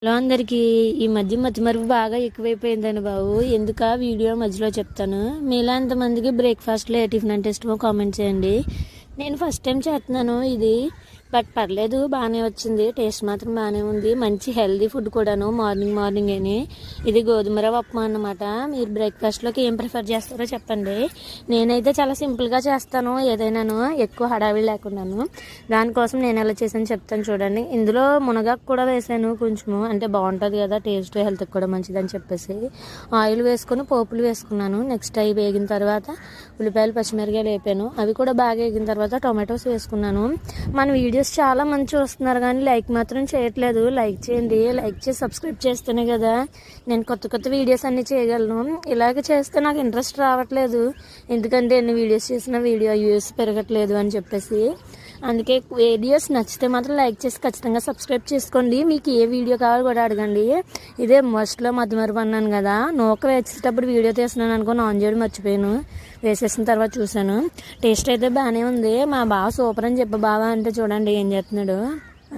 Hello అందరికీ ఈ మధ్య మతిమరుపు బాగా ఎక్కువైపోయిందండి బాబు. ఎందుక వీడియో మధ్యలో చెప్తాను. మీలా ఎంతమందికి బ్రేక్ఫాస్ట్లో ఏ టిఫిన్ అంటే ఇష్టమో కామెంట్ చేయండి. నేను ఫస్ట్ టైం చేస్తున్నాను ఇది, బట్ పర్లేదు, బాగానే వచ్చింది. టేస్ట్ మాత్రం బాగానే ఉంది. మంచి హెల్దీ ఫుడ్ కూడాను. మార్నింగ్ అని ఇది గోధుమ రవ్వ ఉప్మా అన్నమాట. మీరు బ్రేక్ఫాస్ట్లోకి ఏం ప్రిఫర్ చేస్తారో చెప్పండి. నేనైతే చాలా సింపుల్గా చేస్తాను, ఏదైనాను ఎక్కువ హడావిడి లేకుండాను. దానికోసం నేను ఎలా చేసాను చెప్తాను చూడండి. ఇందులో మునగాకు కూడా వేసాను కొంచెము, అంటే బాగుంటుంది కదా టేస్ట్, హెల్త్కి కూడా మంచిదని చెప్పేసి ఆయిల్ వేసుకొని పోపులు వేసుకున్నాను. నెక్స్ట్ అవి వేగిన తర్వాత ఉల్లిపాయలు పచ్చిమిరకాయలు వేపాను. అవి కూడా బాగా వేగిన తర్వాత టొమాటోస్ వేసుకున్నాను. మన వీడియోస్ చాలా మంది చూస్తున్నారు కానీ లైక్ మాత్రం చేయట్లేదు. లైక్ చేయండి. లైక్ చేసి సబ్స్క్రైబ్ చేస్తేనే కదా నేను కొత్త వీడియోస్ అన్నీ చేయగలను. ఇలాగ చేస్తే నాకు ఇంట్రెస్ట్ రావట్లేదు, ఎందుకంటే ఎన్ని వీడియోస్ చేసినా వీడియో వ్యూస్ పెరగట్లేదు అని చెప్పేసి. అందుకే వీడియోస్ నచ్చితే మాత్రం లైక్ చేసి ఖచ్చితంగా సబ్స్క్రైబ్ చేసుకోండి. మీకు ఏ వీడియో కావాలో కూడా అడగండి. ఇదే మస్ట్లో మధ్యమరుపు అన్నాను కదా, నూక వేసేటప్పుడు వీడియో తీస్తున్నాను అనుకుని ఆన్ చేయడం మర్చిపోయాను. వేసేసిన తర్వాత చూశాను. టేస్ట్ అయితే బాగానే ఉంది. మా బావ సూపర్ అని చెప్పి బావ అంటే చూడండి ఏం చేస్తున్నాడు.